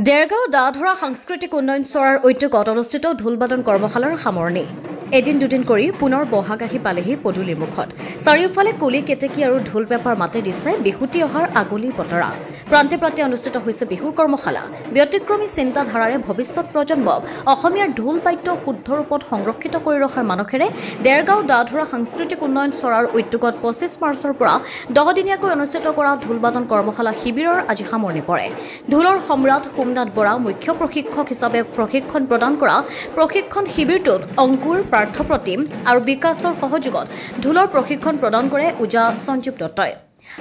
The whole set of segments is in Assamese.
দেৰগাঁও দাধৰা সাংস্কৃতিক উন্নয়ন চৰাৰ উদ্যোগত অনুষ্ঠিত ঢোলবাদন কৰ্মশালাৰ সামৰণি এদিন দুদিন কৰি পুনৰ বহাগ আহি পালেহি পদূলিৰ মুখত চাৰিওফালে কুলি কেতেকী আৰু ঢোল পেপাৰ মাতে দিছে বিহুতি অহাৰ আগলি বতৰা প্ৰান্তে প্ৰান্তে অনুষ্ঠিত হৈছে বিহুৰ কৰ্মশালা ব্যতিক্ৰমী চিন্তাধাৰাৰে ভৱিষ্যত প্ৰজন্মক অসমীয়াৰ ঢোল বাদ্য শুদ্ধ ৰূপত সংৰক্ষিত কৰি ৰখাৰ মানসেৰে দেৰগাঁও দাধৰা সাংস্কৃতিক উন্নয়ন চৰাৰ উদ্যোগত 25 মাৰ্চৰ পৰা 10 দিনীয়াকৈ অনুষ্ঠিত কৰা ঢোলবাদন কৰ্মশালা শিবিৰৰ আজি সামৰণি পৰে ঢোলৰ সম্ৰাট সোমনাথ বৰা মুখ্য প্ৰশিক্ষক হিচাপে প্ৰশিক্ষণ প্ৰদান কৰা প্ৰশিক্ষণ শিবিৰটোত অংকুৰ পাৰ্থপ্ৰতিম আৰু বিকাশৰ সহযোগত ঢোলৰ প্ৰশিক্ষণ প্ৰদান কৰে উজা সঞ্জীৱ দত্তই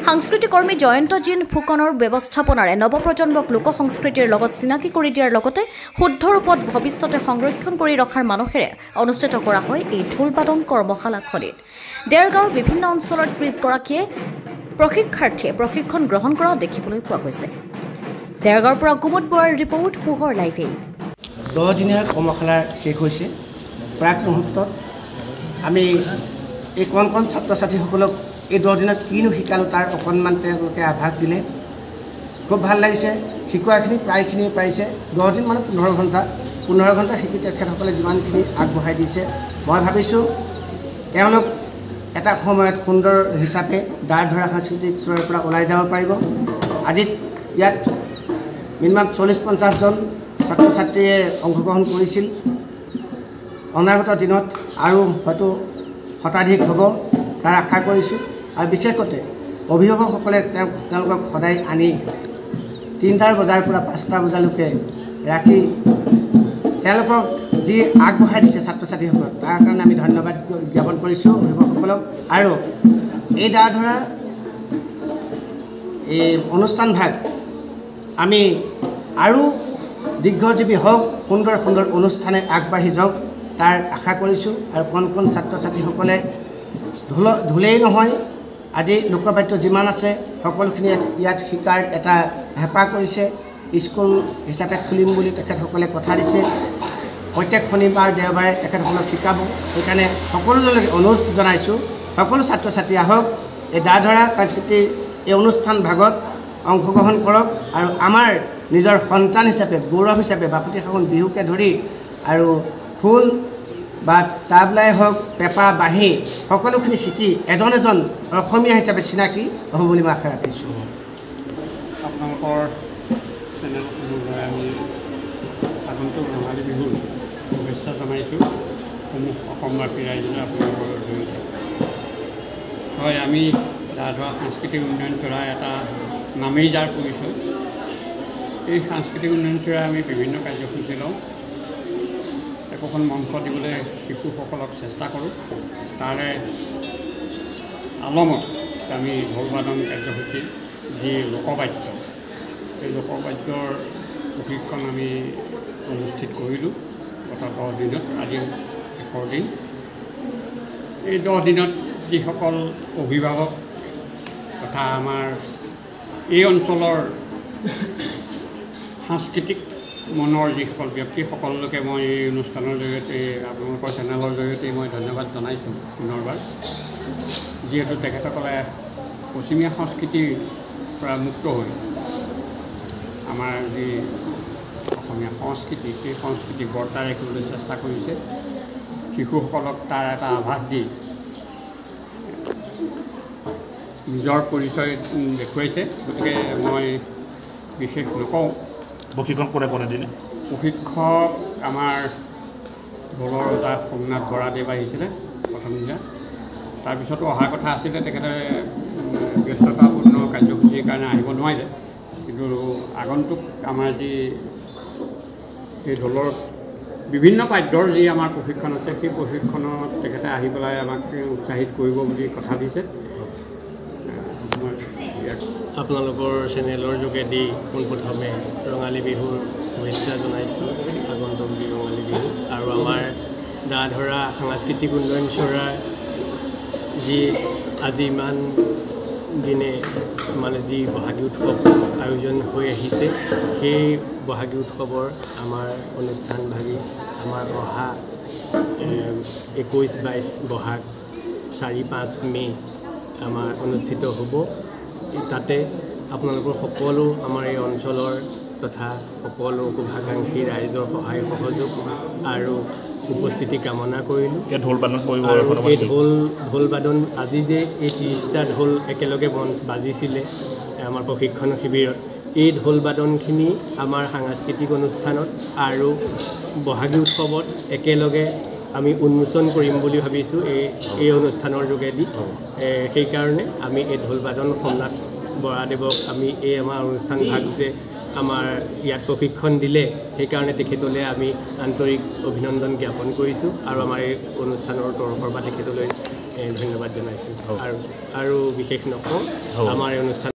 সাংস্কৃতিক কৰ্মী জয়ন্ত জিন ফুকনৰ ব্যৱস্থাপনাৰে নৱপ্ৰজন্মক লোক সংস্কৃতিৰ লগত চিনাকি কৰি দিয়াৰ লগতে শুদ্ধ ৰূপত ভৱিষ্যতে সংৰক্ষণ কৰি ৰখাৰ মানসেৰে অনুষ্ঠিত কৰা হয় এই ঢোলবাদন কৰ্মশালাখনিত দেৰগাঁৱৰ বিভিন্ন অঞ্চলৰ 30 গৰাকীয়ে প্ৰশিক্ষাৰ্থীয়ে প্ৰশিক্ষণ গ্ৰহণ কৰা দেখিবলৈ পোৱা গৈছে দেৰগাঁৱৰ পৰা কুমুদ বৰাৰ ৰিপৰ্ট পোহৰ লাইভ 10 দিনীয়া কৰ্মশালা শেষ হৈছে প্ৰাক মুহূৰ্তত আমি এই কণ ছাত্ৰ ছাত্ৰীসকলক এই 10 দিনত কিনো শিকালোঁ তাৰ অকণমান তেওঁলোকে আভাস দিলে খুব ভাল লাগিছে শিকোৱাখিনি প্ৰায়খিনিয়ে পাৰিছে 10 দিন মানে 15 ঘণ্টা শিকি তেখেতসকলে যিমানখিনি আগবঢ়াই দিছে মই ভাবিছোঁ তেওঁলোক এটা সময়ত সুন্দৰ হিচাপে দাধৰা সাংস্কৃতিক চৰাৰ পৰা ওলাই যাব পাৰিব আজি ইয়াত মিনিমাম 40-50 জন ছাত্ৰ ছাত্ৰীয়ে অংশগ্ৰহণ কৰিছিল অনাগত দিনত আৰু হয়তো শতাধিক হ'ব তাৰ আশা কৰিছোঁ আৰু বিশেষকৈ অভিভাৱকসকলে তেওঁলোকক সদায় আনি 3টা বজাৰ পৰা 5টা বজালৈকে ৰাখি তেওঁলোকক যি আগবঢ়াই দিছে ছাত্ৰ ছাত্ৰীসকলক তাৰ কাৰণে আমি ধন্যবাদ জ্ঞাপন কৰিছোঁ অভিভাৱকসকলক আৰু এই দাধৰা এই অনুষ্ঠান ভাগ আমি আৰু দীৰ্ঘজীৱী হওক সুন্দৰ সুন্দৰ অনুষ্ঠানে আগবাঢ়ি যাওক তাৰ আশা কৰিছোঁ আৰু কোন ছাত্ৰ ছাত্ৰীসকলে ঢোলেই নহয় আজি লোকবাদ্য যিমান আছে সকলোখিনি ইয়াত শিকাৰ এটা হেঁপাহ কৰিছে স্কুল হিচাপে খুলিম বুলি তেখেতসকলে কথা দিছে প্ৰত্যেক শনিবাৰ দেওবাৰে তেখেতসকলক শিকাব সেইকাৰণে সকলোলৈকে অনুৰোধ জনাইছোঁ সকলো ছাত্ৰ ছাত্ৰী আহক এই দাধৰা সাংস্কৃতিক এই অনুষ্ঠান ভাগত অংশগ্ৰহণ কৰক আৰু আমাৰ নিজৰ সন্তান হিচাপে গৌৰৱ হিচাপে বাপতি সাহোন বিহুকে ধৰি আৰু ফুল বা তাবলাই হওক পেঁপা বাঁহী সকলোখিনি শিকি এজন অসমীয়া হিচাপে চিনাকি হ'ব বুলি মই আশা ৰাখিছোঁ আপোনালোকৰ চেনেলখনলৈ আমি আগন্তুক ৰঙালী বিহুৰ শুভেচ্ছা জনাইছোঁ সমূহ অসমবাসী ৰাইজে আপোনালোকৰ জৰিয়তে হয় আমি দাধৰা সাংস্কৃতিক উন্নয়ন চৰাই এটা নামেই যাৰ পৰিচয় এই সাংস্কৃতিক উন্নয়ন চৰাই আমি বিভিন্ন কাৰ্যসূচী লওঁ একোখন মঞ্চ দিবলৈ শিশুসকলক চেষ্টা কৰোঁ তাৰে আলমত আমি ঢোলবাদন কাৰ্যসূচী যি লোকবাদ্য এই লোকবাদ্যৰ প্ৰশিক্ষণ আমি অনুষ্ঠিত কৰিলোঁ গত 10 দিনত আজি শেষৰ দিন এই 10 দিনত যিসকল অভিভাৱক তথা আমাৰ এই অঞ্চলৰ সাংস্কৃতিক মনৰ যিসকল ব্যক্তি সকলোকে মই এই অনুষ্ঠানৰ জৰিয়তে আপোনালোকৰ চেনেলৰ জৰিয়তে মই ধন্যবাদ জনাইছোঁ পুনৰবাৰ যিহেতু তেখেতসকলে পশ্চিমীয়া সংস্কৃতিৰ পৰা মুক্ত হৈ আমাৰ যি অসমীয়া সংস্কৃতি সেই সংস্কৃতি বৰ্তাই ৰাখিবলৈ চেষ্টা কৰিছে শিশুসকলক তাৰ এটা আভাস দি নিজৰ পৰিচয় দেখুৱাইছে গতিকে মই বিশেষ নকওঁ প্ৰশিক্ষণ কোনে দিলে প্ৰশিক্ষক আমাৰ ঢোলৰ ৰজা সোমনাথ বৰাদেৱ আহিছিলে প্ৰথম দিনা তাৰপিছতো অহাৰ কথা আছিলে তেখেতে ব্যস্ততাপূৰ্ণ কাৰ্যসূচীৰ কাৰণে আহিব নোৱাৰিলে কিন্তু আগন্তুক আমাৰ যি সেই ঢোলৰ বিভিন্ন বাদ্যৰ যি আমাৰ প্ৰশিক্ষণ আছে সেই প্ৰশিক্ষণত তেখেতে আহি পেলাই আমাক উৎসাহিত কৰিব বুলি কথা দিছে আপোনালোকৰ চেনেলৰ যোগেদি পোনপ্ৰথমে ৰঙালী বিহুৰ শুভেচ্ছা জনাইছোঁ আগন্তুক ৰঙালী বিহু আৰু আমাৰ দাধৰা সাংস্কৃতিক উন্নয়ন চৰাৰ যি আজি ইমান দিনে মানে যি বহাগী উৎসৱ আয়োজন হৈ আহিছে সেই বহাগী উৎসৱৰ আমাৰ অনুষ্ঠানভাগী আমাৰ অহা 21-22 বহাগ 4-5 মে' আমাৰ অনুষ্ঠিত হ'ব তাতে আপোনালোকৰ সকলো আমাৰ এই অঞ্চলৰ তথা সকলো শুভাকাংক্ষী ৰাইজৰ সহায় সহযোগ আৰু উপস্থিতি কামনা কৰিলোঁ। ঢোল বাদন আৰু এই ঢোল বাদন আজি যে এই 30টা ঢোল একেলগে বাজিছিলে আমাৰ প্ৰশিক্ষণ শিবিৰত, এই ঢোল বাদনখিনি আমাৰ সাংস্কৃতিক অনুষ্ঠানত আৰু বহাগী উৎসৱত একেলগে আমি উন্মোচন কৰিম বুলি ভাবিছোঁ এই অনুষ্ঠানৰ যোগেদি। সেইকাৰণে আমি এই ঢোল বাদন সোমনাথ বৰাদেৱক আমি এই আমাৰ অনুষ্ঠান ভাগ যে আমাৰ ইয়াত প্ৰশিক্ষণ দিলে, সেইকাৰণে তেখেতলৈ আমি আন্তৰিক অভিনন্দন জ্ঞাপন কৰিছোঁ আৰু আমাৰ এই অনুষ্ঠানৰ তৰফৰ পৰা তেখেতলৈ ধন্যবাদ জনাইছোঁ। আৰু বিশেষ নকওঁ, আমাৰ এই অনুষ্ঠান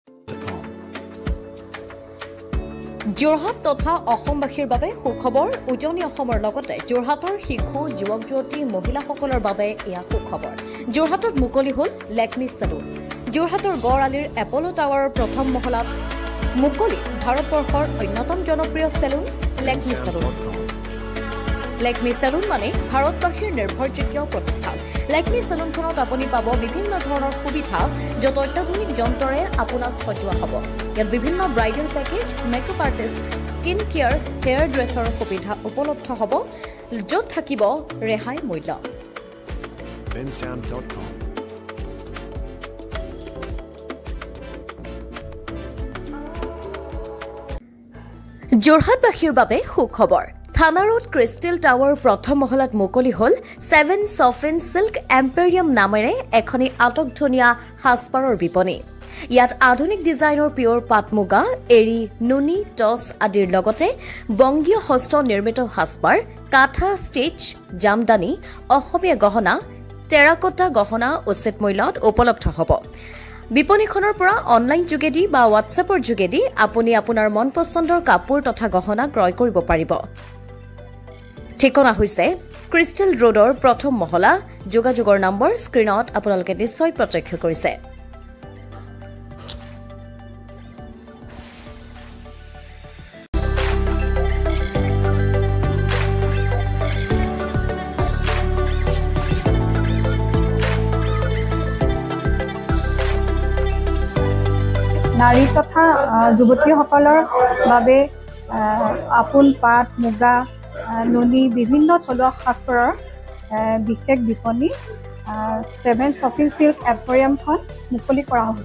যোৰহাট তথা অসমবাসীৰ বাবে সুখবৰ। উজনি অসমৰ লগতে যোৰহাটৰ শিশু যুৱক যুৱতী মহিলাসকলৰ বাবে এয়া সুখবৰ। যোৰহাটত মুকলি হ'ল লেকমি চেলুন। যোৰহাটৰ গড় আলিৰ এপল' টাৱাৰৰ প্ৰথম মহলাত মুকলি ভাৰতবৰ্ষৰ অন্যতম জনপ্ৰিয় salon Lakme salon. Lakme salon মানে ভাৰতবাসীৰ নিৰ্ভৰযোগ্য প্ৰতিষ্ঠান। লেকমি চেলুনখনত আপুনি পাব বিভিন্ন ধৰণৰ সুবিধা, য'ত অত্যাধুনিক যন্ত্ৰৰে আপোনাক সজোৱা হ'ব। ইয়াত বিভিন্ন bridal package, makeup artist, skin care, hair dresser সুবিধা উপলব্ধ হ'ব, য'ত থাকিব ৰেহাই মূল্য। যোৰহাটবাসীৰ বাবে সুখবৰ। থানা ৰোড ক্ৰিষ্টেল টাৱাৰ প্ৰথম মহলাত মুকলি হ'ল 7 চফিন চিল্ক এম্পেৰিয়াম নামেৰে এখনি আটকধুনীয়া সাজপাৰৰ বিপণী। ইয়াত আধুনিক ডিজাইনৰ পিয়ৰ পাট মুগা, এৰী, নুনি, টছ আদিৰ লগতে বংগীয় হস্ত নিৰ্মিত সাজপাৰ, কাঠা ষ্টিচ, জামদানি, অসমীয়া গহনা, টেৰাকটা গহনা উচিত মূল্যত উপলব্ধ হ'ব। বিপণীখনৰ পৰা অনলাইন যোগেদি বা হোৱাটছএপৰ যোগেদি আপুনি আপোনাৰ মন পচন্দৰ কাপোৰ তথা গহনা ক্ৰয় কৰিব পাৰিব। ঠিকনা হৈছে ক্ৰিষ্টেল ৰোডৰ প্ৰথম মহলা। যোগাযোগৰ নম্বৰ স্ক্ৰীণত আপোনালোকে নিশ্চয় প্ৰত্যক্ষ কৰিছে। নাৰী তথা যুৱতীসকলৰ বাবে আপোন পাট, মুগা, নুনি বিভিন্ন থলুৱা সাজপাৰৰ বিশেষ বিপণী 7 চফিন চিল্ক এম্পেৰিয়ামখন মুকলি কৰা হ'ব।